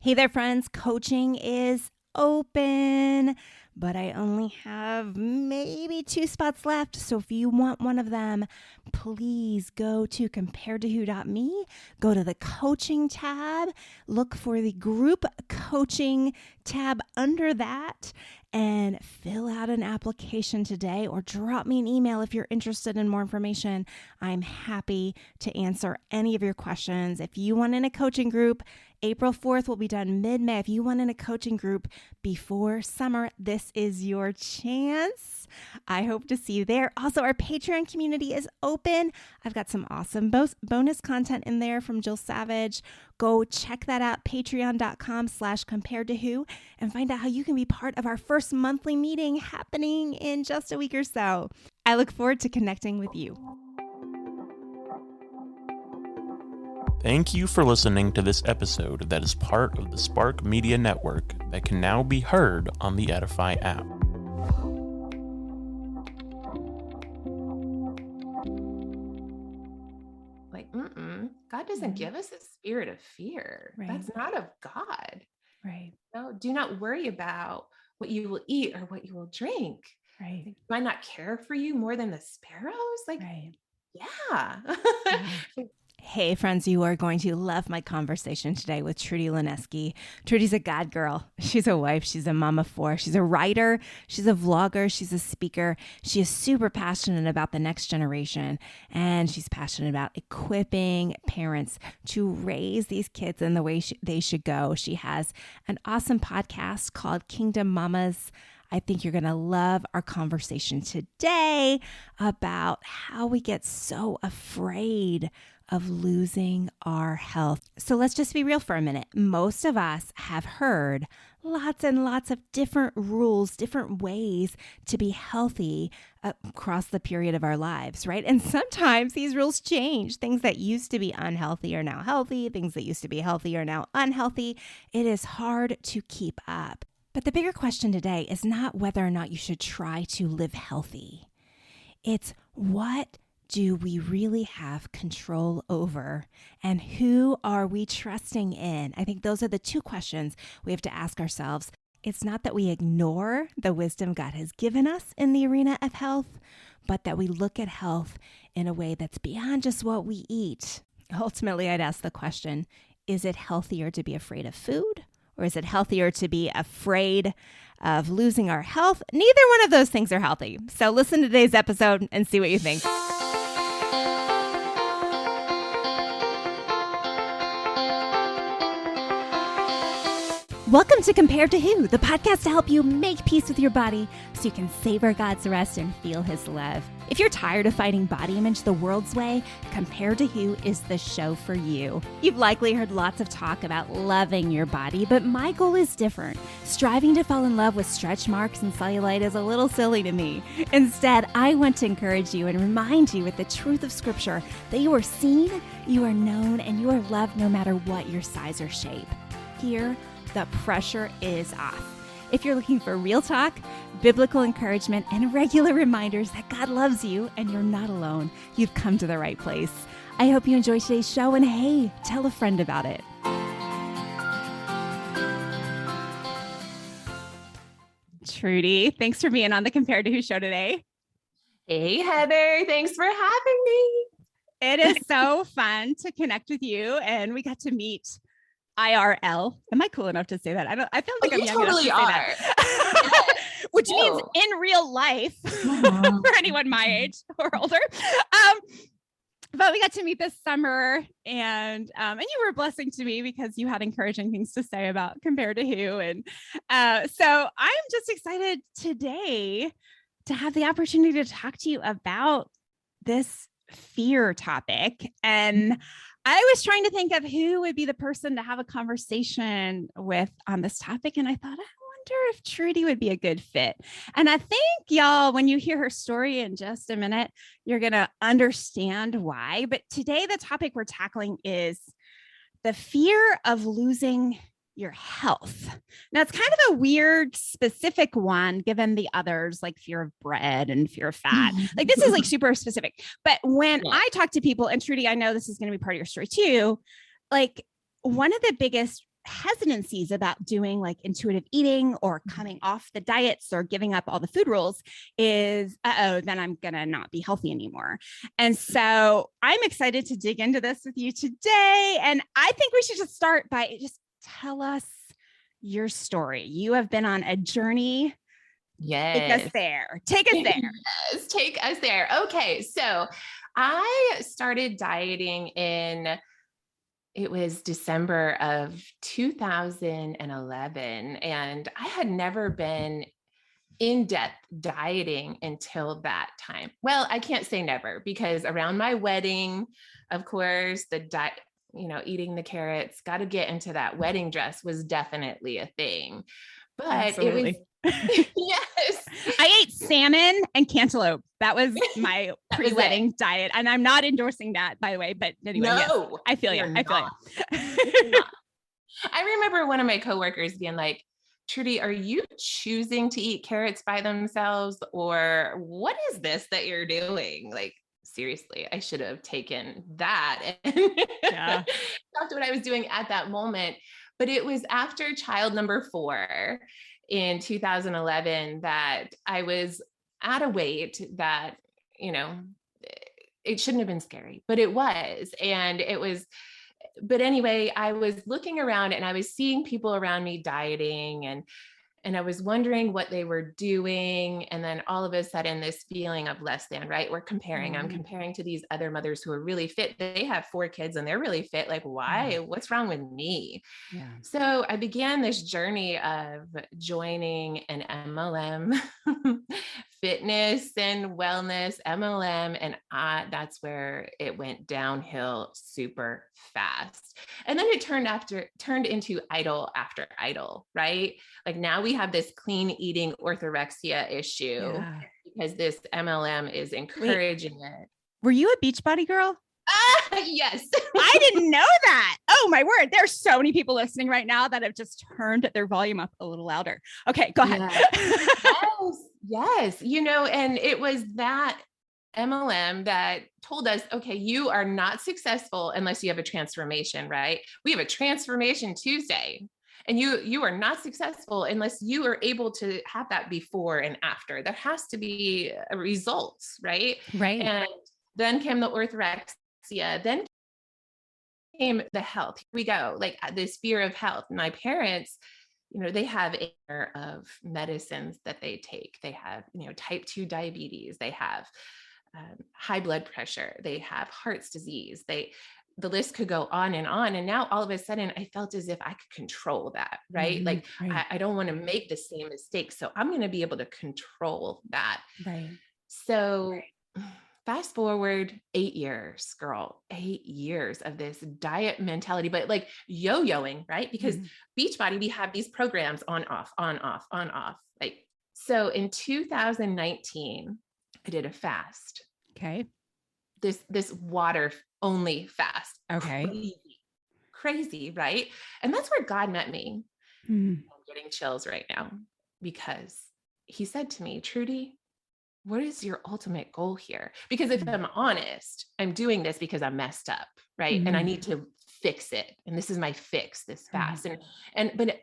Hey there, friends. Coaching is open, but I only have maybe 2 spots left. So if you want one of them, please go to comparedtowho.me, go to the coaching tab, look for the group coaching tab under that, and fill out an application today, or drop me an email if you're interested in more information. I'm happy to answer any of your questions. If you want in a coaching group, April 4th will be done mid-May. If you want in a coaching group before summer, this is your chance. I hope to see you there. Also, our Patreon community is open. I've got some awesome bonus content in there from Jill Savage. Go check that out, patreon.com/comparedtowho, and find out how you can be part of our first monthly meeting happening in just a week or so. I look forward to connecting with you. Thank you for listening to this episode that is part of the Spark Media Network that can now be heard on the Edify app. God doesn't give us a spirit of fear. Right. That's not of God. Right. No, do not worry about what you will eat or what you will drink. Right. Do I not care for you more than the sparrows? Right. Yeah. Hey, friends, you are going to love my conversation today with Trudy Lonesky. Trudy's a God girl. She's a wife. She's a mom of 4. She's a writer. She's a vlogger. She's a speaker. She is super passionate about the next generation, and she's passionate about equipping parents to raise these kids in the way they should go. She has an awesome podcast called Kingdom Mamas. I think you're going to love our conversation today about how we get so afraid of losing our health. So let's just be real for a minute. Most of us have heard lots and lots of different rules, different ways to be healthy across the period of our lives, right? And sometimes these rules change. Things that used to be unhealthy are now healthy. Things that used to be healthy are now unhealthy. It is hard to keep up. But the bigger question today is not whether or not you should try to live healthy. It's what do we really have control over, and who are we trusting in? I think those are the 2 questions we have to ask ourselves. It's not that we ignore the wisdom God has given us in the arena of health, but that we look at health in a way that's beyond just what we eat. Ultimately, I'd ask the question, is it healthier to be afraid of food? Or is it healthier to be afraid of losing our health? Neither one of those things are healthy. So listen to today's episode and see what you think. Welcome to Compared to Who, the podcast to help you make peace with your body so you can savor God's rest and feel His love. If you're tired of fighting body image the world's way, Compared to Who is the show for you. You've likely heard lots of talk about loving your body, but my goal is different. Striving to fall in love with stretch marks and cellulite is a little silly to me. Instead, I want to encourage you and remind you with the truth of Scripture that you are seen, you are known, and you are loved no matter what your size or shape. Here, the pressure is off. If you're looking for real talk, biblical encouragement, and regular reminders that God loves you and you're not alone, you've come to the right place. I hope you enjoy today's show, and hey, tell a friend about it. Trudy, thanks for being on the Compared to Who show today. Hey, Heather. Thanks for having me. It is so fun to connect with you, and we got to meet IRL. Am I cool enough to say that? I feel like I'm young enough to say that. Which means in real life for anyone my age or older. But we got to meet this summer, and you were a blessing to me because you had encouraging things to say about Compared to Who. And so I'm just excited today to have the opportunity to talk to you about this fear topic. And I was trying to think of who would be the person to have a conversation with on this topic. And I thought, I wonder if Trudy would be a good fit. And I think, y'all, when you hear her story in just a minute, you're going to understand why. But today, the topic we're tackling is the fear of losing your health. Now, it's kind of a weird, specific one, given the others, like fear of bread and fear of fat. Like, this is like super specific. But when I talk to people, and Trudy, I know this is going to be part of your story too, like one of the biggest hesitancies about doing like intuitive eating or coming off the diets or giving up all the food rules is, then I'm going to not be healthy anymore. And so I'm excited to dig into this with you today. And I think we should just start by just tell us your story. You have been on a journey. Yes. Take us there. Take us there. Yes, take us there. Okay. So I started dieting it was December of 2011. And I had never been in-depth dieting until that time. Well, I can't say never, because around my wedding, of course, the diet, eating the carrots, got to get into that wedding dress was definitely a thing. But Absolutely. it was, yes. I ate salmon and cantaloupe. That was my pre-wedding diet. And I'm not endorsing that, by the way, but anyway, no, yes, I feel you. I feel you. I remember one of my coworkers being like, Trudy, are you choosing to eat carrots by themselves, or what is this that you're doing? Like, seriously, I should have taken that and stopped what I was doing at that moment. But it was after child number 4 in 2011 that I was at a weight that, it shouldn't have been scary, but it was. And it was, but anyway, I was looking around and I was seeing people around me dieting, and I was wondering what they were doing. And then all of a sudden, this feeling of less than, right? We're comparing. I'm comparing to these other mothers who are really fit. They have 4 kids and they're really fit. Like, why? What's wrong with me? Yeah. So I began this journey of joining an MLM, fitness and wellness MLM. And that's where it went downhill super fast. And then it turned into idol after idol, right? Like, now we have this clean eating orthorexia issue because this MLM is encouraging it. Were you a Beachbody girl? Yes. I didn't know that. Oh my word. There's so many people listening right now that have just turned their volume up a little louder. Okay, go ahead. Yes. And it was that MLM that told us, okay, you are not successful unless you have a transformation, right? We have a transformation Tuesday. And you are not successful unless you are able to have that before and after. There has to be results, right? Right. And then came the orthorexia. Then came the health. Here we go. Like, this fear of health. My parents, they have a pair of medicines that they take. They have, type 2 diabetes. They have high blood pressure. They have heart's disease. The list could go on. And now all of a sudden I felt as if I could control that, right? Mm-hmm. Like, right. I don't want to make the same mistake. So I'm going to be able to control that. Right. So fast forward 8 years, girl, 8 years of this diet mentality, but like yo-yoing, right? Because Beachbody, we have these programs on, off, on, off, on, off. Like, so in 2019, I did a fast. Okay. This water only fast. Okay. Crazy, right? And that's where God met me. I'm getting chills right now because he said to me, Trudy, what is your ultimate goal here? Because if I'm honest, I'm doing this because I'm messed up, right? And I need to fix it. And this is my fix, this fast. But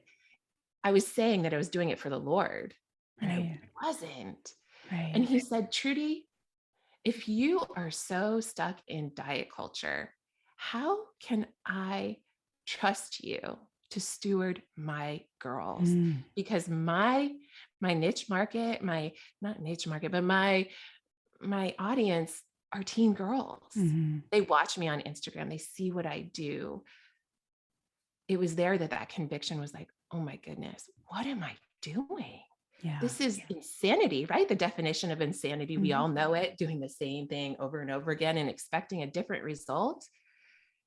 I was saying that I was doing it for the Lord, and I wasn't. Right. And he said, Trudy, if you are so stuck in diet culture, how can I trust you to steward my girls? Because my niche market, not niche market, but my audience are teen girls. They watch me on Instagram. They see what I do. It was there that conviction was like, oh my goodness, what am I doing? Yeah. This is insanity, right? The definition of insanity, we all know it, doing the same thing over and over again and expecting a different result.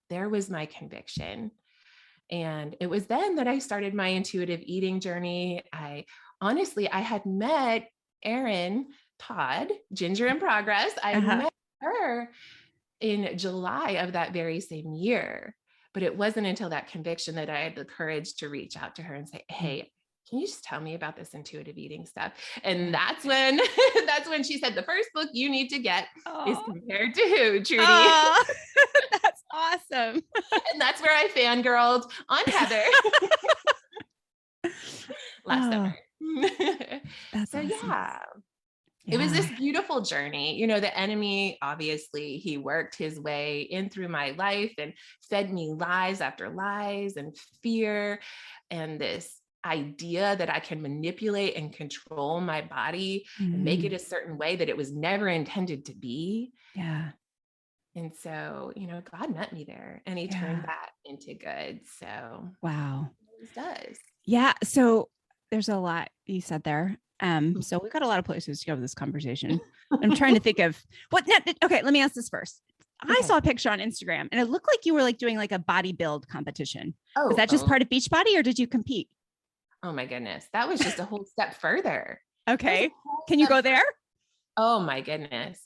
There was my conviction. And it was then that I started my intuitive eating journey. I had met Erin Todd, Ginger in Progress. I met her in July of that very same year, but it wasn't until that conviction that I had the courage to reach out to her and say, hey, can you just tell me about this intuitive eating stuff? And that's when she said, the first book you need to get is Compared to Who, Trudy. That's awesome. And that's where I fangirled on Heather last summer. That's So awesome. yeah. It was this beautiful journey. You know, the enemy, obviously, he worked his way in through my life and fed me lies after lies and fear and this idea that I can manipulate and control my body and make it a certain way that it was never intended to be. Yeah. And so, you know, God met me there and he turned that into good. So wow. He does. Yeah. So there's a lot you said there. So we've got a lot of places to go with this conversation. I'm trying to think of what. Okay, let me ask this first. I saw a picture on Instagram and it looked like you were like doing like a bodybuild competition. Was that just part of Beachbody or did you compete? Oh my goodness. That was just a whole step further. Okay. Can you go there? Oh my goodness.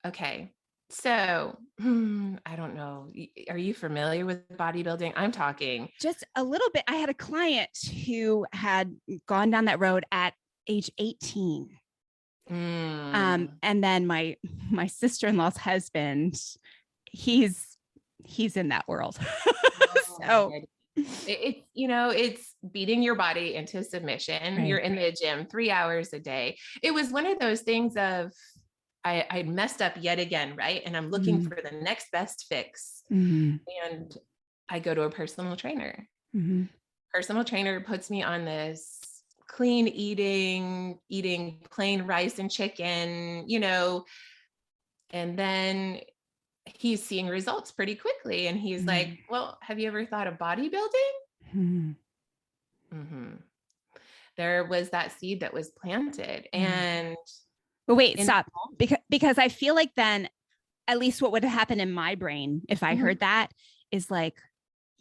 Okay. So I don't know. Are you familiar with bodybuilding? I'm talking just a little bit. I had a client who had gone down that road at age 18. And then my sister-in-law's husband, he's in that world. So it's, you know, it's beating your body into submission. Right. You're in the gym 3 hours a day. It was one of those things of I messed up yet again. Right. And I'm looking for the next best fix. And I go to a personal trainer. Personal trainer puts me on this clean eating plain rice and chicken, you know, and then he's seeing results pretty quickly. And he's like, well, have you ever thought of bodybuilding? There was that seed that was planted. And but wait, stop. Because I feel like then at least what would happen in my brain if I heard that is like,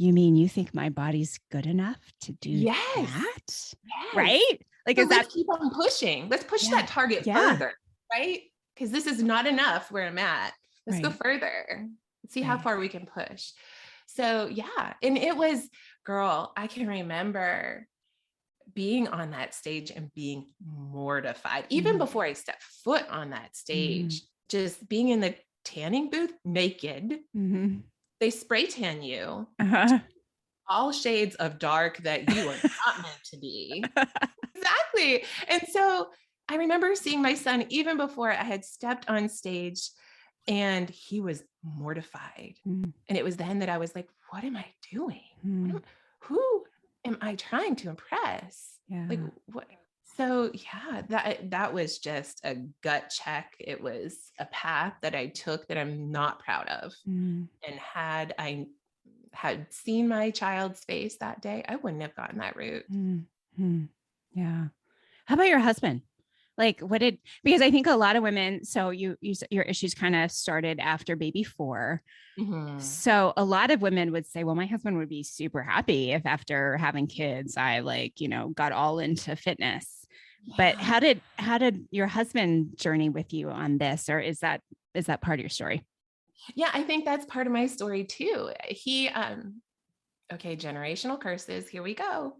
you mean you think my body's good enough to do that? Yes. Right? Like, so let's keep on pushing. Let's push that target further, right? Because this is not enough where I'm at. Let's go further. Let's see how far we can push. So yeah. And it was, girl, I can remember being on that stage and being mortified, even before I stepped foot on that stage, just being in the tanning booth naked. They spray tan you all shades of dark that you are not meant to be. Exactly. And so I remember seeing my son even before I had stepped on stage and he was mortified. And it was then that I was like, what am I doing? Who am I trying to impress? Like what? So yeah, that was just a gut check. It was a path that I took that I'm not proud of. And had I had seen my child's face that day, I wouldn't have gotten that route. Yeah. How about your husband? Like because I think a lot of women, so your issues kind of started after baby 4. So a lot of women would say, well, my husband would be super happy if after having kids, I got all into fitness. But how did your husband journey with you on this? Or is that part of your story? Yeah, I think that's part of my story too. He, generational curses. Here we go.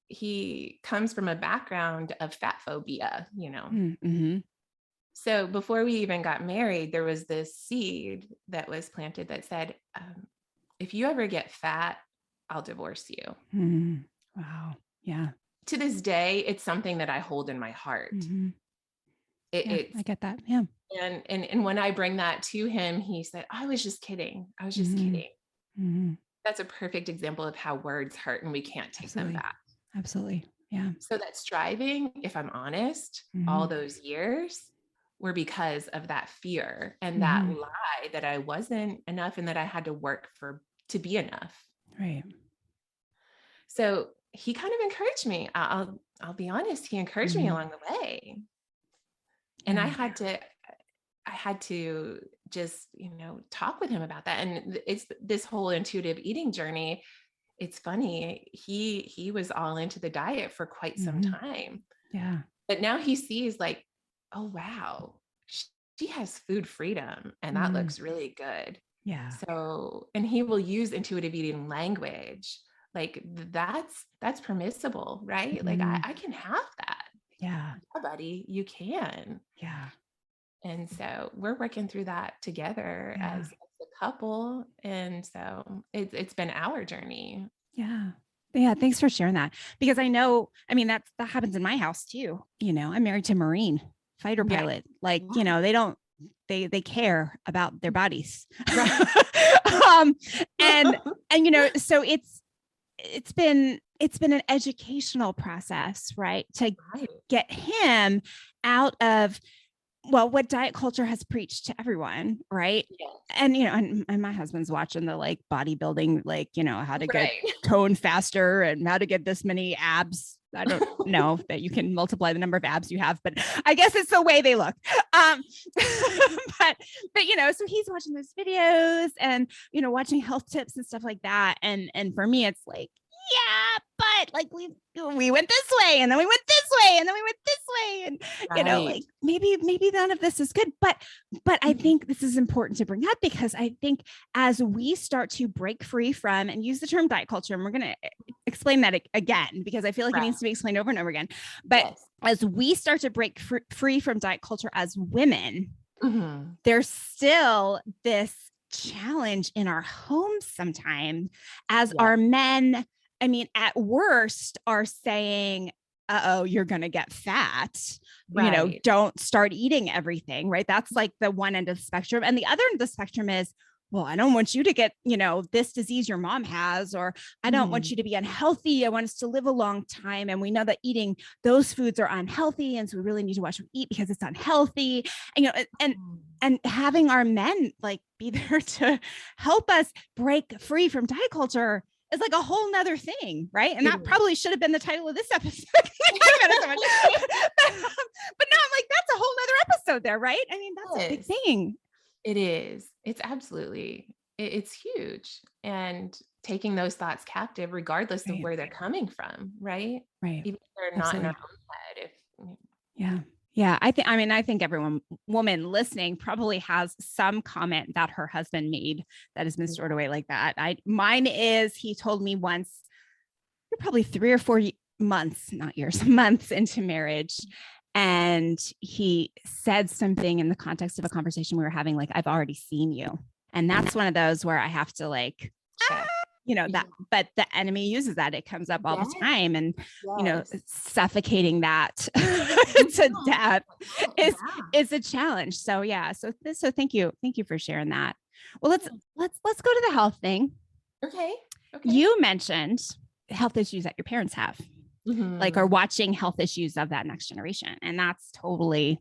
He comes from a background of fat phobia, you know. So before we even got married, there was this seed that was planted that said, if you ever get fat, I'll divorce you. Wow. Yeah. To this day, it's something that I hold in my heart. I get that. Yeah. And when I bring that to him, he said, I was just kidding. I was just kidding. That's a perfect example of how words hurt and we can't take them back. Absolutely. Yeah. So that striving, if I'm honest, all those years were because of that fear and that lie that I wasn't enough and that I had to work to be enough. Right. So he kind of encouraged me. I'll be honest. He encouraged me along the way. And I had to just, talk with him about that. And it's this whole intuitive eating journey. It's funny. He was all into the diet for quite some time. Yeah. But now he sees like, oh, wow, she has food freedom and that looks really good. Yeah. So, and he will use intuitive eating language. Like that's permissible, right? Like I can have that. Yeah. Yeah, buddy, you can. Yeah. And so we're working through that together as couple. And so it's been our journey. Yeah. Yeah. Thanks for sharing that. Because I know, I mean, that happens in my house too. You know, I'm married to a Marine fighter Yeah. pilot. Like, you know, they care about their bodies. And you know, so it's been an educational process, right? To get him out of, well, what diet culture has preached to everyone, right? Yes. And, you know, and my husband's watching the like bodybuilding, like, you know, how to get Right. toned faster and how to get this many abs. I don't know that you can multiply the number of abs you have, but I guess it's the way they look. But you know, so he's watching those videos and, you know, watching health tips and stuff like that. And for me, it's like, yeah, but like we went this way and then we went this way and then we went this way. And, you know, like maybe none of this is good, but I think this is important to bring up because I think as we start to break free from and use the term diet culture, and we're going to explain that again, because I feel like it needs to be explained over and over again. But as we start to break free from diet culture as women, there's still this challenge in our homes sometimes as our men, I mean, at worst are saying, uh-oh, you're going to get fat, you know, don't start eating everything, right? That's like the one end of the spectrum. And the other end of the spectrum is, well, I don't want you to get, you know, this disease your mom has, or I don't want you to be unhealthy. I want us to live a long time. And we know that eating those foods are unhealthy. And so we really need to watch what we eat because it's unhealthy. And, you know, and having our men like be there to help us break free from diet culture is like a whole nother thing. Right. And that probably should have been the title of this episode. But now I'm like, that's a whole nother episode there. Right. I mean, that's a big thing. It is. It's absolutely, it's huge. And taking those thoughts captive, regardless of where they're coming from. Right. Right. Even if they're not in our own head. Yeah. I think every woman listening probably has some comment that her husband made that has been stored away like that. Mine is, he told me once, you're probably 3 or 4 months, not years, months into marriage. And he said something in the context of a conversation we were having, like, I've already seen you. And that's one of those where I have to like, you know, that, but the enemy uses that. It comes up all the time. And, you know, suffocating that to death is a challenge. So, yeah. So thank you. Thank you for sharing that. Well, let's go to the health thing. Okay. You mentioned health issues that your parents have. Like are watching health issues of that next generation. And that's totally,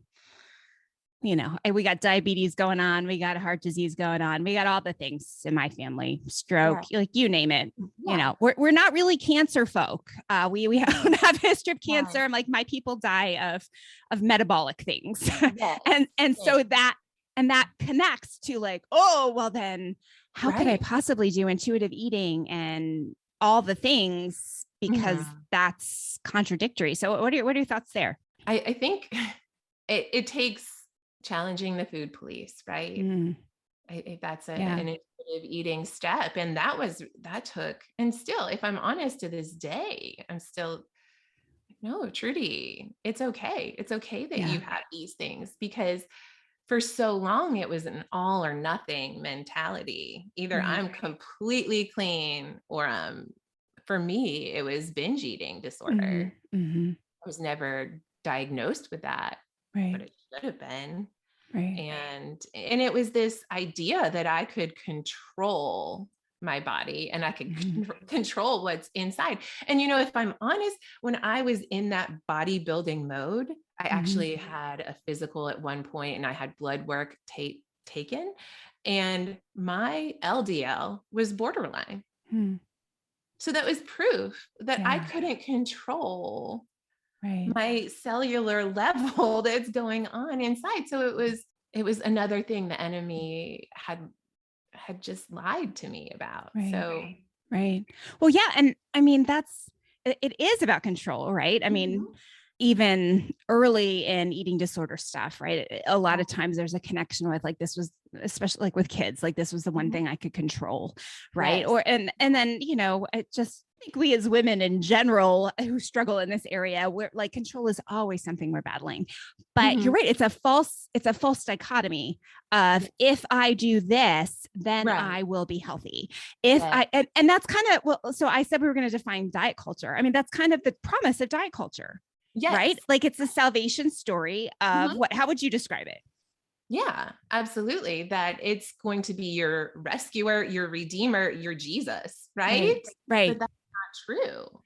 you know, we got diabetes going on. We got heart disease going on. We got all the things in my family, stroke, like you name it. You know, we're not really cancer folk. We don't have a history of cancer. I'm like, my people die of metabolic things. And so that connects to like, oh, well then how could I possibly do intuitive eating and all the things? Because that's contradictory. So what are your thoughts there? I think it takes challenging the food police, right? I think that's an intuitive eating step. And that took, and still, if I'm honest to this day, I'm still, no, Trudy, it's okay. It's okay that you have these things, because for so long it was an all or nothing mentality. Either I'm completely clean or for me, it was binge eating disorder. I was never diagnosed with that, but it should have been. And it was this idea that I could control my body and I could control what's inside. And, you know, if I'm honest, when I was in that bodybuilding mode, I actually had a physical at one point and I had blood work taken, and my LDL was borderline. So that was proof that I couldn't control my cellular level that's going on inside. So it was another thing the enemy had just lied to me about. Well, yeah. And I mean, it is about control, right? I mean, even early in eating disorder stuff, right? A lot of times there's a connection with like, this was, especially like with kids, like this was the one thing I could control. Right. And then, you know, it just think we as women in general who struggle in this area, where like control is always something we're battling. But you're right, it's a false dichotomy of if I do this, then I will be healthy. If I and that's kind of, well, so I said we were going to define diet culture. I mean, that's kind of the promise of diet culture. Yes. Right? Like it's the salvation story of how would you describe it? Yeah, absolutely. That it's going to be your rescuer, your redeemer, your Jesus, right? Right. But that's not true.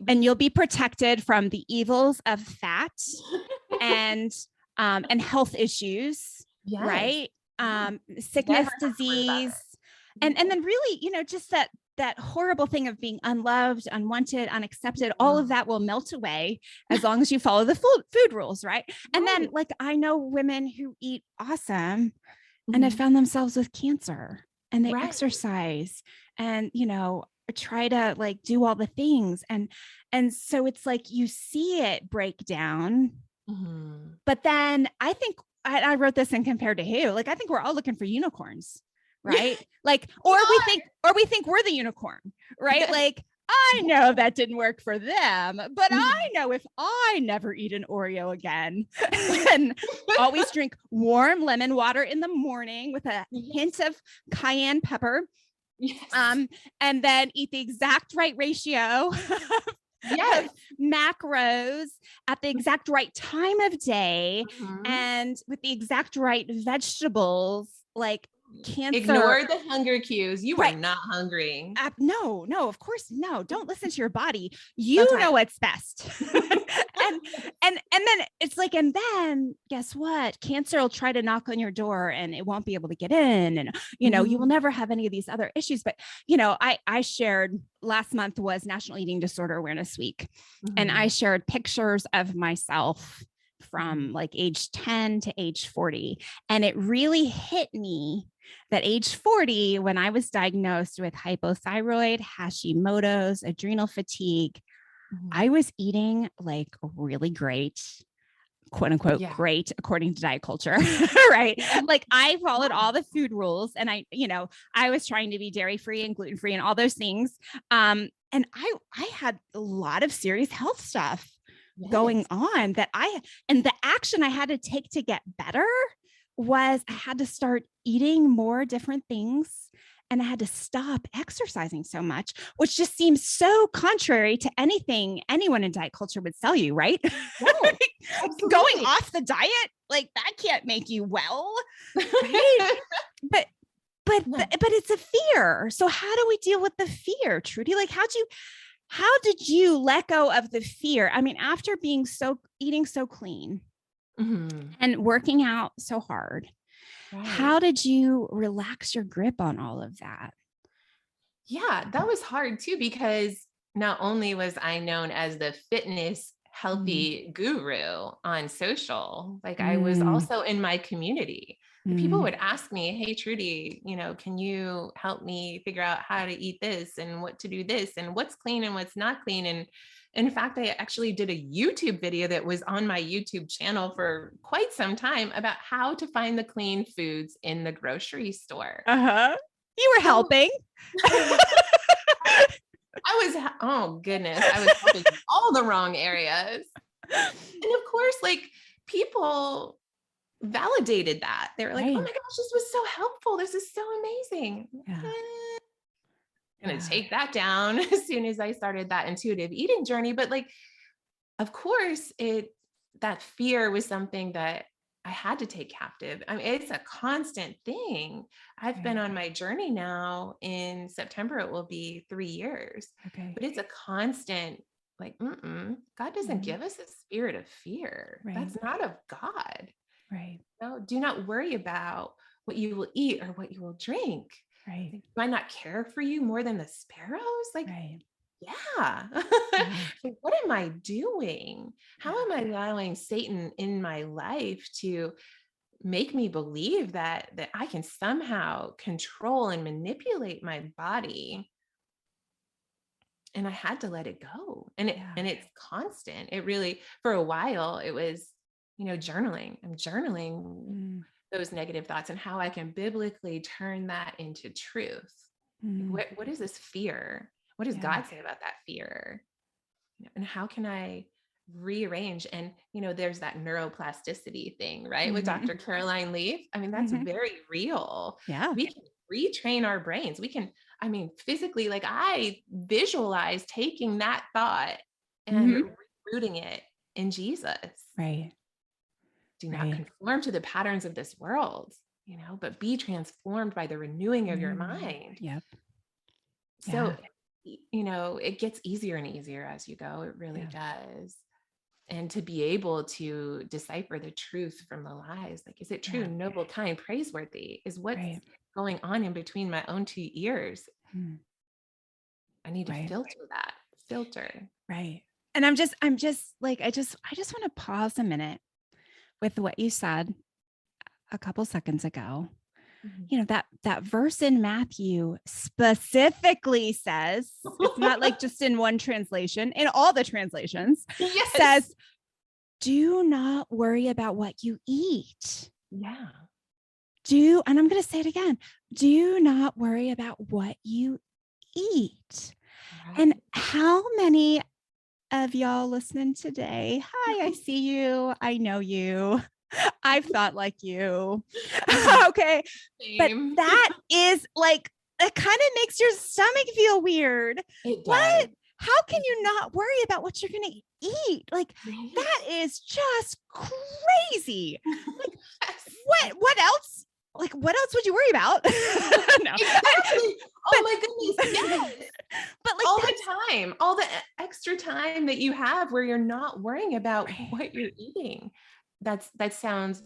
And you'll be protected from the evils of fat and health issues, right? Sickness, disease, and then really, you know, just that horrible thing of being unloved, unwanted, unaccepted, all of that will melt away as long as you follow the food rules, right? And then like I know women who eat awesome and have found themselves with cancer, and they exercise and, you know, try to like do all the things. And so it's like you see it break down. But then I think I wrote this in Compared to Who, like I think we're all looking for unicorns. Right. Like, or we think we're the unicorn, right? Like, I know that didn't work for them, but I know if I never eat an Oreo again and always drink warm lemon water in the morning with a hint of cayenne pepper, and then eat the exact right ratio of macros at the exact right time of day and with the exact right vegetables, like cancer. Ignore the hunger cues. You are not hungry. No, of course, no. Don't listen to your body. You know what's best. and then it's like, and then guess what? Cancer will try to knock on your door and it won't be able to get in. And, you know, you will never have any of these other issues. But, you know, I shared last month was National Eating Disorder Awareness Week. And I shared pictures of myself from like age 10 to age 40. And it really hit me that age 40, when I was diagnosed with hypothyroid, Hashimoto's, adrenal fatigue, I was eating like really great, quote unquote, great, according to diet culture, right? Like I followed all the food rules and I was trying to be dairy-free and gluten-free and all those things. And I had a lot of serious health stuff going on and the action I had to take to get better was I had to start eating more different things and I had to stop exercising so much, which just seems so contrary to anything anyone in diet culture would sell you, right? Going off the diet, like that can't make you well, right? But it's a fear. So how do we deal with the fear, Trudy? Like how did you let go of the fear? I mean, after eating so clean and working out so hard, how did you relax your grip on all of that? Yeah, that was hard too, because not only was I known as the fitness healthy guru on social, like I was also in my community. People would ask me, hey, Trudy, you know, can you help me figure out how to eat this and what to do this and what's clean and what's not clean? And in fact, I actually did a YouTube video that was on my YouTube channel for quite some time about how to find the clean foods in the grocery store. You were helping. Oh goodness, I was helping in all the wrong areas. And of course, like people validated that. They were like, oh my gosh, this was so helpful. This is so amazing. I'm going to take that down as soon as I started that intuitive eating journey. But like, of course, that fear was something that I had to take captive. I mean, it's a constant thing. I've been on my journey now. In September, it will be 3 years. But it's a constant, like, God doesn't give us a spirit of fear. That's not of God. No, do not worry about what you will eat or what you will drink. Do I not care for you more than the sparrows? Like, like, what am I doing? How am I allowing Satan in my life to make me believe that I can somehow control and manipulate my body? And I had to let it go. And it's constant. It really, for a while, it was, journaling. I'm journaling those negative thoughts and how I can biblically turn that into truth. What is this fear? What does God say about that fear? And how can I rearrange? And, there's that neuroplasticity thing, right? With Dr. Caroline Leaf. I mean, that's very real. Yeah. We can retrain our brains. We can, physically, like I visualize taking that thought and rooting it in Jesus. Right. Do not conform to the patterns of this world, but be transformed by the renewing of your mind. Yep. So, it gets easier and easier as you go. It really does. And to be able to decipher the truth from the lies, like, is it true, noble, kind, praiseworthy, is what's going on in between my own two ears. I need to filter. Right. And I'm just like, I just want to pause a minute with what you said a couple seconds ago. That verse in Matthew specifically says, it's not like just in one translation, in all the translations, says, do not worry about what you eat. Yeah. And I'm going to say it again. Do not worry about what you eat. Right. And how many of y'all listening today? Hi, I see you. I know you. I've thought like you. Okay. Same. But that is like, it kind of makes your stomach feel weird. It does. What? How can you not worry about what you're going to eat? Like, that is just crazy. Like, what else? Like, what else would you worry about? No. Exactly. Oh my goodness. Yes. But like all the time, all the extra time that you have where you're not worrying about what you're eating. That sounds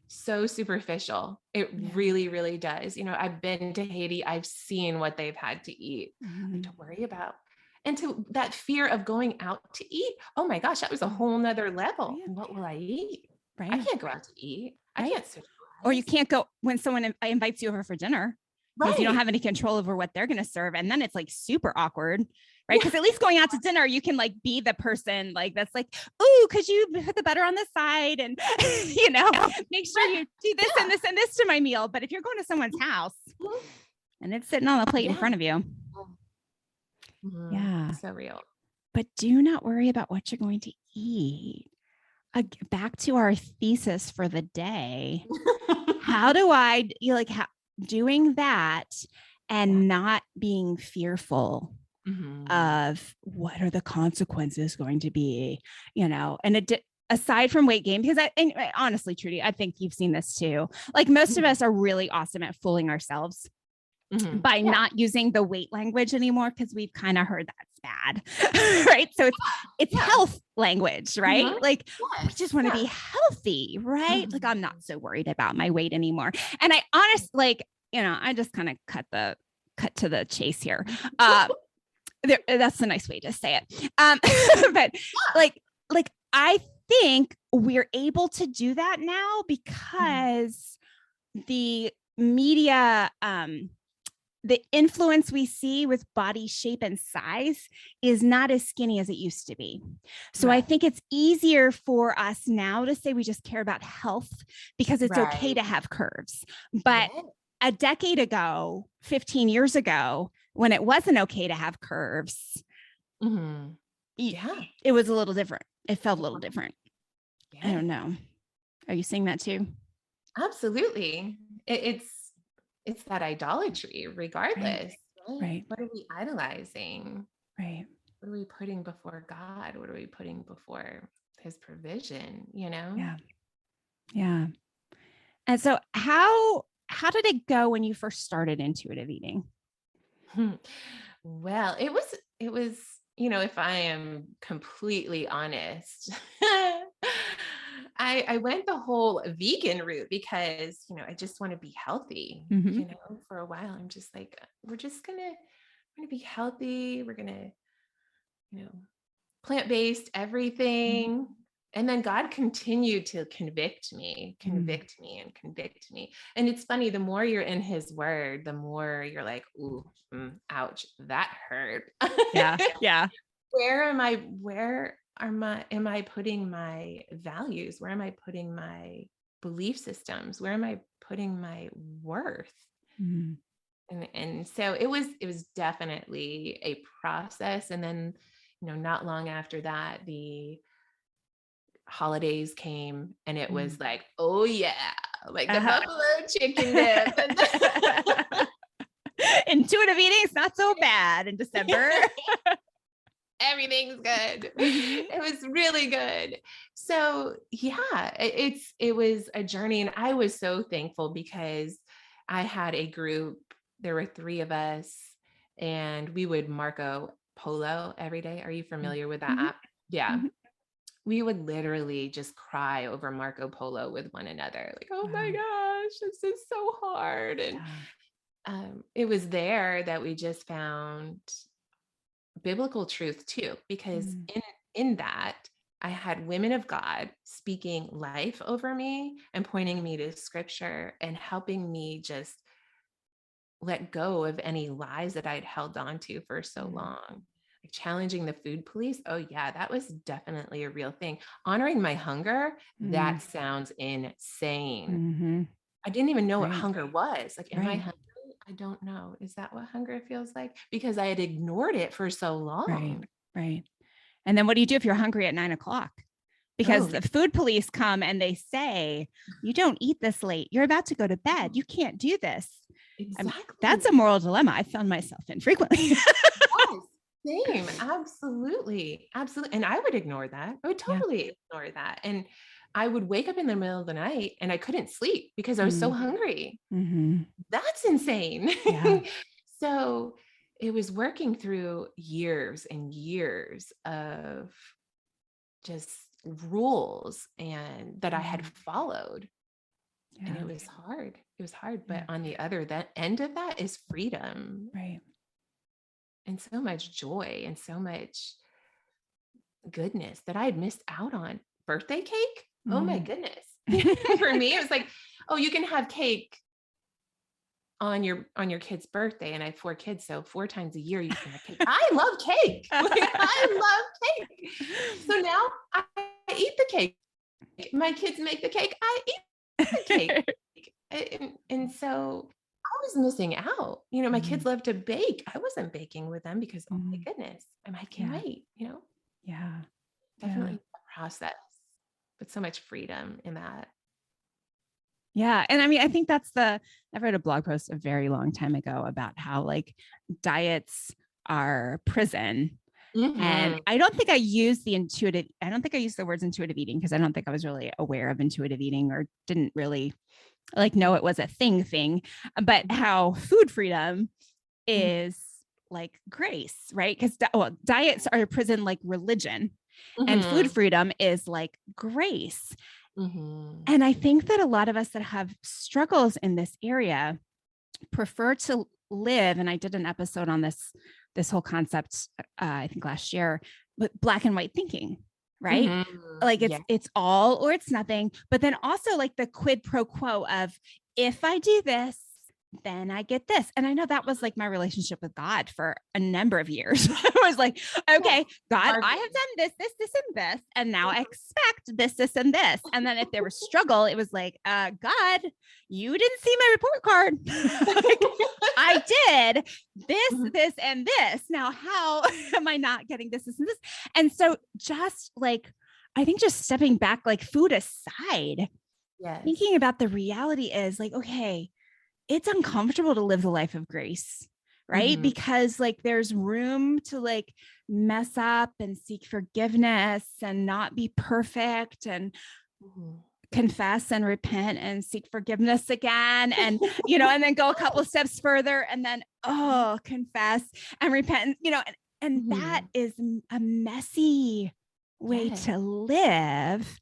so superficial. It really, really does. I've been to Haiti. I've seen what they've had to eat to worry about. And to that fear of going out to eat. Oh my gosh, that was a whole nother level. Right. What will I eat? Right. I can't go out to eat. Right. I can't socialize. Or you can't go when someone invites you over for dinner. Because you don't have any control over what they're going to serve. And then it's like super awkward, right? Because at least going out to dinner, you can like be the person like, that's like, ooh, could you put the butter on the side and, make sure you do this and this and this to my meal. But if you're going to someone's house and it's sitting on a plate in front of you. Yeah. So real. But do not worry about what you're going to eat. Back to our thesis for the day. How do I doing that and not being fearful of what are the consequences going to be, and aside from weight gain, because honestly, Trudy, I think you've seen this too. Like most of us are really awesome at fooling ourselves by not using the weight language anymore, because we've kind of heard that's bad, right? So it's health language, right? Like we just want to be healthy, right? Like I'm not so worried about my weight anymore. And I honestly, I just kind of cut to the chase here. That's a nice way to say it. But like I think we're able to do that now because the media, the influence we see with body shape and size is not as skinny as it used to be. So I think it's easier for us now to say we just care about health because it's okay to have curves. But a decade ago, 15 years ago, when it wasn't okay to have curves, it was a little different. It felt a little different. I don't know. Are you seeing that too? Absolutely. It's that idolatry regardless. Right. What are we idolizing? Right. What are we putting before God? What are we putting before his provision, Yeah. Yeah. And so how did it go when you first started intuitive eating? Well, it was, if I am completely honest, I went the whole vegan route because, I just want to be healthy, for a while. I'm just like, we're going to be healthy. We're going to, plant-based everything. And then God continued to convict me. And it's funny, the more you're in his word, the more you're like, ooh, ouch, that hurt. Yeah. Yeah. Am I putting my values? Where am I putting my belief systems? Where am I putting my worth? And so it was definitely a process. And then, not long after that, the holidays came, and it was like, oh yeah, like the buffalo chicken dip. Intuitive eating's not so bad in December. Everything's good. It was really good. So yeah, it was a journey, and I was so thankful because I had a group. There were 3 of us, and we would Marco Polo every day. Are you familiar with that app? Yeah. We would literally just cry over Marco Polo with one another. Like, oh my gosh, this is so hard. And it was there that we just found biblical truth too, because in that I had women of God speaking life over me and pointing me to scripture and helping me just let go of any lies that I'd held on to for so long. Like challenging the food police. Oh yeah, that was definitely a real thing. Honoring my hunger. That sounds insane. I didn't even know what hunger was. Like, am I hungry? I don't know. Is that what hunger feels like? Because I had ignored it for so long. Right. And then what do you do if you're hungry at 9:00? Because the food police come and they say, you don't eat this late. You're about to go to bed. You can't do this. Exactly. That's a moral dilemma I found myself in frequently. Yes, same. Absolutely. And I would ignore that. I would totally ignore that. And I would wake up in the middle of the night and I couldn't sleep because I was so hungry. That's insane. Yeah. So it was working through years and years of just rules and that I had followed. And it was hard. It was hard. But on the other end of that is freedom. Right. And so much joy and so much goodness that I had missed out on. Birthday cake? Oh my goodness. For me, it was like, oh, you can have cake on your kid's birthday. And I have 4 kids. So 4 times a year you can have cake. I love cake. I love cake. So now I eat the cake. My kids make the cake. I eat the cake. And so I was missing out. My kids love to bake. I wasn't baking with them because, oh my goodness, I can't wait, Yeah. Definitely a process, but so much freedom in that. Yeah. And I mean, I think I read a blog post a very long time ago about how like diets are prison. And I don't think I used the words intuitive eating because I don't think I was really aware of intuitive eating or didn't really know it was a thing, but how food freedom is like grace, right? Because diets are a prison like religion and food freedom is like grace. And I think that a lot of us that have struggles in this area prefer to live, and I did an episode on this whole concept, I think last year, but black and white thinking, right? Like it's all or it's nothing, but then also like the quid pro quo of if I do this, then I get this. And I know that was like my relationship with God for a number of years. I was like, okay, God, I have done this, and this, and now I expect this, and this. And then if there was struggle, it was like, God, you didn't see my report card. Like, I did this, and this. Now, how am I not getting this, and this? And so just like, I think just stepping back, like food aside, thinking about the reality is like, okay, it's uncomfortable to live the life of grace, right? Because like there's room to like mess up and seek forgiveness and not be perfect and confess and repent and seek forgiveness again. And, and then go a couple steps further and then, confess and repent, and that is a messy way to live.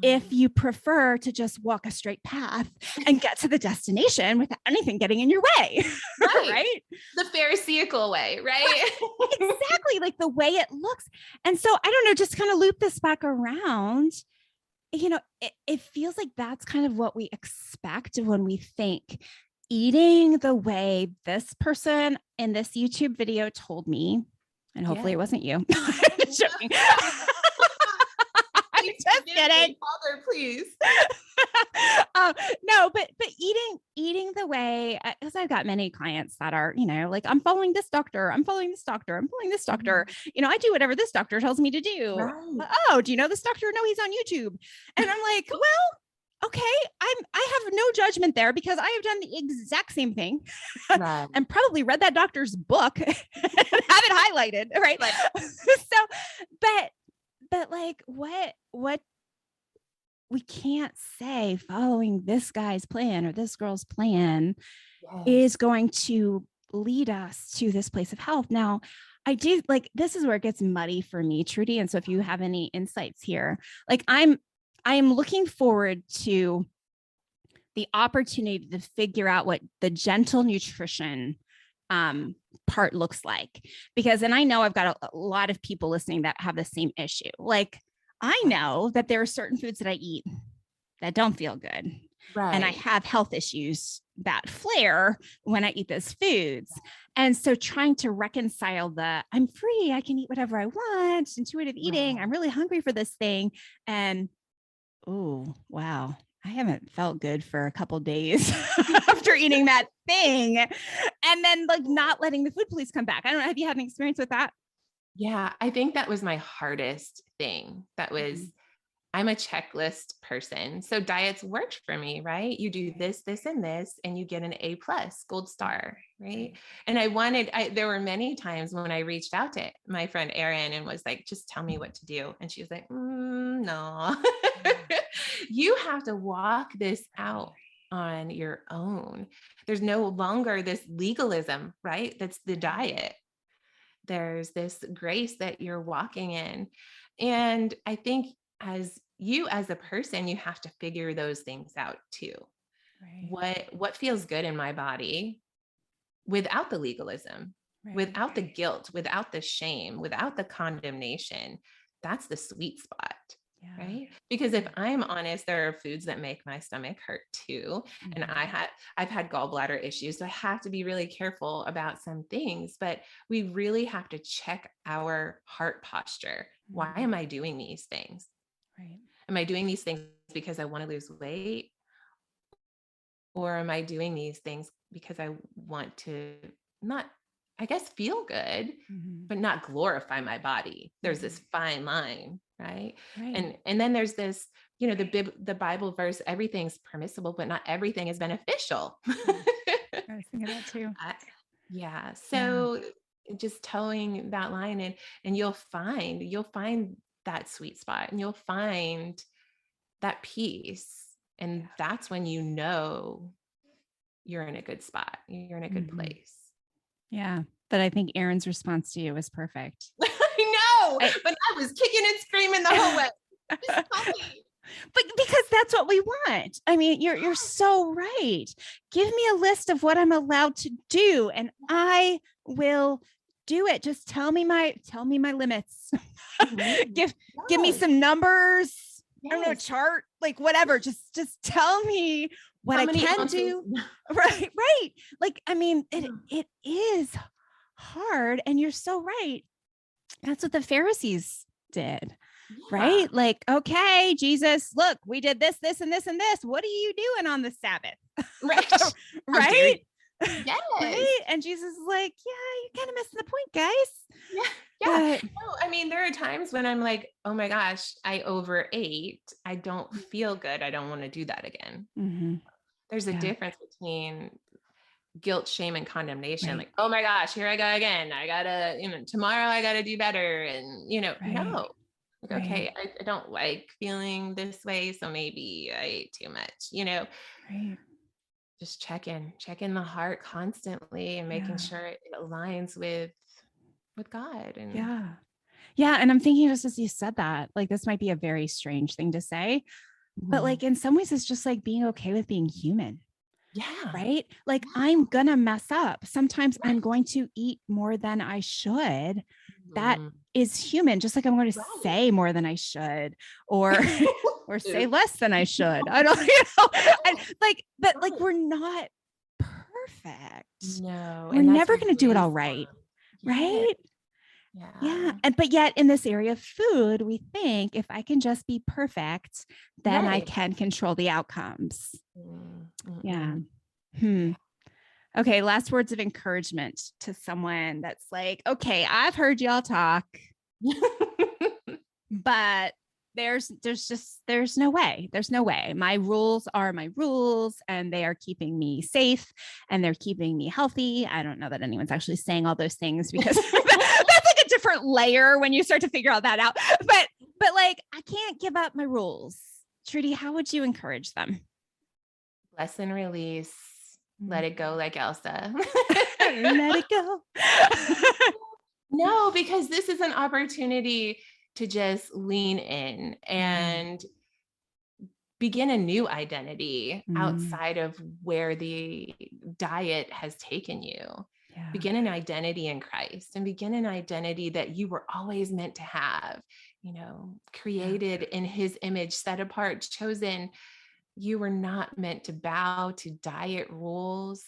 If you prefer to just walk a straight path and get to the destination without anything getting in your way, right? The Pharisaical way, right? Exactly, like the way it looks. And so I don't know, just kind of loop this back around. It feels like that's kind of what we expect when we think eating the way this person in this YouTube video told me, and hopefully it wasn't you. I'm joking. Just kidding. Father, please. No, but eating the way, because I've got many clients that are, like, I'm following this doctor, I'm following this doctor, I'm following this doctor. I do whatever this doctor tells me to do. Right. Oh, do you know this doctor? No, he's on YouTube. And I'm like, well, okay, I have no judgment there, because I have done the exact same thing Right. and probably read that doctor's book and have it highlighted, right? But like, what we can't say following this guy's plan or this girl's plan is going to lead us to this place of health. Now, I do, like, this is where it gets muddy for me, Trudy. And so if you have any insights here, like, I am looking forward to the opportunity to figure out what the gentle nutrition part looks like, because, and I know I've got a lot of people listening that have the same issue. Like, I know that there are certain foods that I eat that don't feel good. Right. And I have health issues that flare when I eat those foods. And so trying to reconcile I'm free, I can eat whatever I want, intuitive eating, I'm really hungry for this thing. And, oh, wow, I haven't felt good for a couple of days after eating that thing. And then, like, not letting the food police come back. I don't know. Have you had an experience with that? Yeah, I think that was my hardest thing. That was, I'm a checklist person. So diets worked for me, right? You do this, this, and this, and you get an A+ gold star, right? And there were many times when I reached out to my friend Erin and was like, just tell me what to do. And she was like, no, you have to walk this out on your own. There's no longer this legalism, right? That's the diet. There's this grace that you're walking in. And I think as a person, you have to figure those things out too. Right. What feels good in my body without the legalism, without the guilt, without the shame, without the condemnation. That's the sweet spot. Yeah. Right. Because if I'm honest, there are foods that make my stomach hurt too. And I've had gallbladder issues. So I have to be really careful about some things, but we really have to check our heart posture. Why am I doing these things? Right. Am I doing these things because I want to lose weight? Or am I doing these things because I want to not, I guess, feel good, but not glorify my body? There's this fine line. Right. And then there's this, the Bible verse, everything's permissible, but not everything is beneficial. I was thinking that too. Yeah. So just towing that line, and you'll find that sweet spot, and you'll find that peace. And that's when you're in a good spot. You're in a good place. Yeah. But I think Erin's response to you was perfect. I know, but I was kicking and screaming the whole way. Just tell me. But because that's what we want. I mean, you're so right. Give me a list of what I'm allowed to do, and I will do it. Just tell me my limits. Give me some numbers. Yes. I don't know, a chart, like whatever. Just tell me what I can do. Right. Like, I mean, it is hard, and you're so right. That's what the Pharisees did. Right? Like, okay, Jesus, look, we did this, this, and this, and this. What are you doing on the Sabbath? Right. Right? Yes. Right? And Jesus is like, yeah, you're kind of missing the point, guys. Yeah. No, I mean, there are times when I'm like, oh my gosh, I overate. I don't feel good. I don't want to do that again. There's a difference between guilt, shame, and condemnation. Right. Like, oh my gosh, here I go again. I gotta, tomorrow I gotta do better. And, no. Like, okay, I don't like feeling this way, so maybe I ate too much, Right. Just check in the heart constantly, and making sure it aligns with God. And yeah. And I'm thinking, just as you said that, like, this might be a very strange thing to say, but like, in some ways it's just like being okay with being human. Yeah. Right. Like, I'm going to mess up. Sometimes I'm going to eat more than I should. That is human. Just like I'm going to say more than I should, or say less than I should. I don't, but like, we're not perfect. No. We're never going to do it all right. Right. Yeah. But yet in this area of food, we think if I can just be perfect, then I can control the outcomes. Yeah. Okay. Last words of encouragement to someone that's like, okay, I've heard y'all talk, but there's no way. There's no way. My rules are my rules, and they are keeping me safe, and they're keeping me healthy. I don't know that anyone's actually saying all those things, because that's like a different layer when you start to figure all that out. But like, I can't give up my rules. Trudy, how would you encourage them? Bless and release. Let it go, like Elsa. Let it go. No, because this is an opportunity to just lean in and begin a new identity outside of where the diet has taken you. Begin an identity in Christ, and begin an identity that you were always meant to have, created in his image, set apart, chosen. You were not meant to bow to diet rules.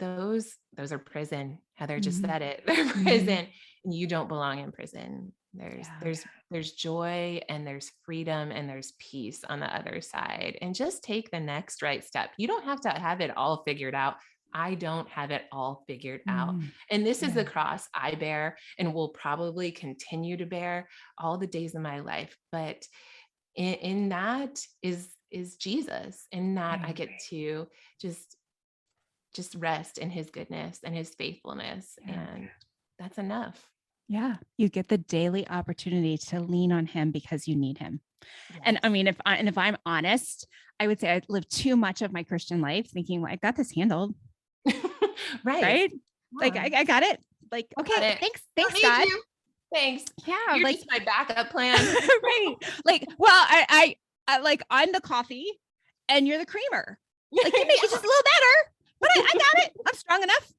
Those are prison. Heather just said it. They're prison, and you don't belong in prison. There's joy, and there's freedom, and there's peace on the other side. And just take the next right step. You don't have to have it all figured out. I don't have it all figured out. And this is the cross I bear and will probably continue to bear all the days of my life. But in that is Jesus. In that I get to just rest in his goodness and his faithfulness. And that's enough. Yeah. You get the daily opportunity to lean on him because you need him. Yes. And I mean, if I'm honest, I would say I lived too much of my Christian life thinking, well, I got this handled. Right. Like I got it. Like, okay, thanks God. Thanks. Yeah. You're like just my backup plan. Right. Like, well, I like, I'm the coffee and you're the creamer. Like, you make it just a little better, but I got it. I'm strong enough,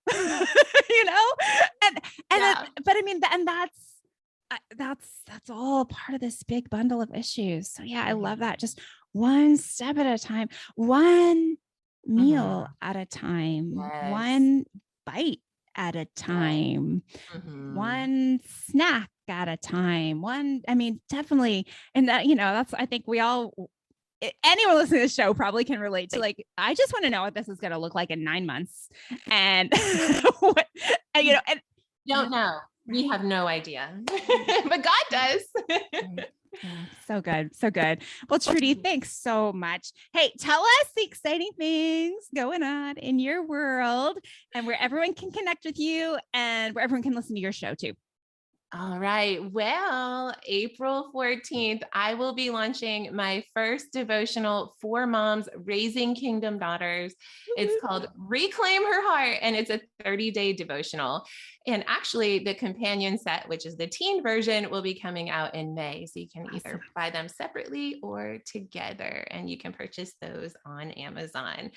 but I mean, and that's all part of this big bundle of issues. So yeah, I love that. Just one step at a time, one meal at a time, one bite at a time, one snack at a time, definitely. And that, that's, I think anyone listening to the show probably can relate to, like, I just want to know what this is going to look like in 9 months. And, don't know. We have no idea, but God does. Yeah, so good. So good. Well, Trudy, thanks so much. Hey, tell us the exciting things going on in your world and where everyone can connect with you and where everyone can listen to your show too. All right. Well, April 14th, I will be launching my first devotional for moms raising kingdom daughters. It's called Reclaim Her Heart, and it's a 30-day devotional. And actually, the companion set, which is the teen version, will be coming out in May. So you can either buy them separately or together, and you can purchase those on Amazon.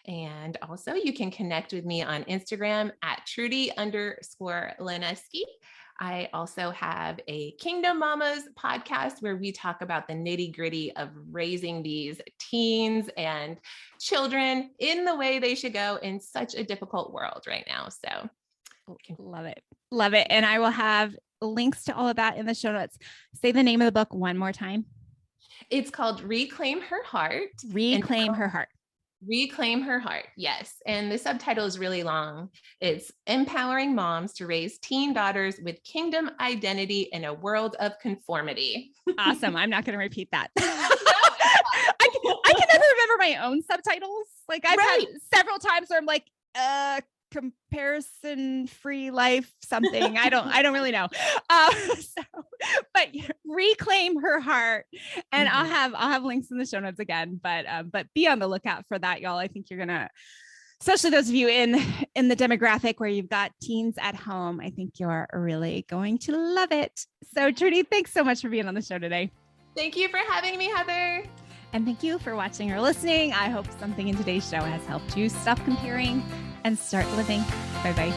And also you can connect with me on Instagram at Trudy_Lonesky. I also have a Kingdom Mamas podcast where we talk about the nitty-gritty of raising these teens and children in the way they should go in such a difficult world right now. So love it. Love it. And I will have links to all of that in the show notes. Say the name of the book one more time. It's called Reclaim Her Heart. Reclaim Her Heart. Reclaim Her Heart. Yes. And the subtitle is really long. It's Empowering Moms to Raise Teen Daughters with Kingdom Identity in a World of Conformity. Awesome. I'm not going to repeat that. I can never remember my own subtitles. Like I've had several times where I'm like, comparison free life, something. I don't really know. But Reclaim Her Heart. And I'll have links in the show notes again, but be on the lookout for that, y'all. I think you're going to, especially those of you in the demographic where you've got teens at home, I think you're really going to love it. So Trudy, thanks so much for being on the show today. Thank you for having me, Heather. And thank you for watching or listening. I hope something in today's show has helped you stop comparing and start living. Bye-bye.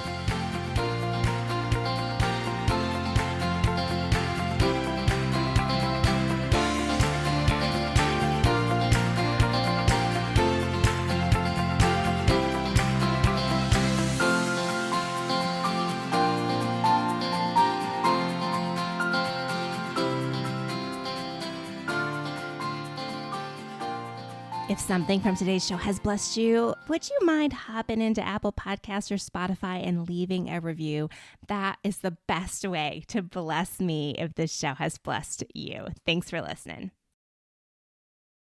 If something from today's show has blessed you, would you mind hopping into Apple Podcasts or Spotify and leaving a review? That is the best way to bless me if this show has blessed you. Thanks for listening.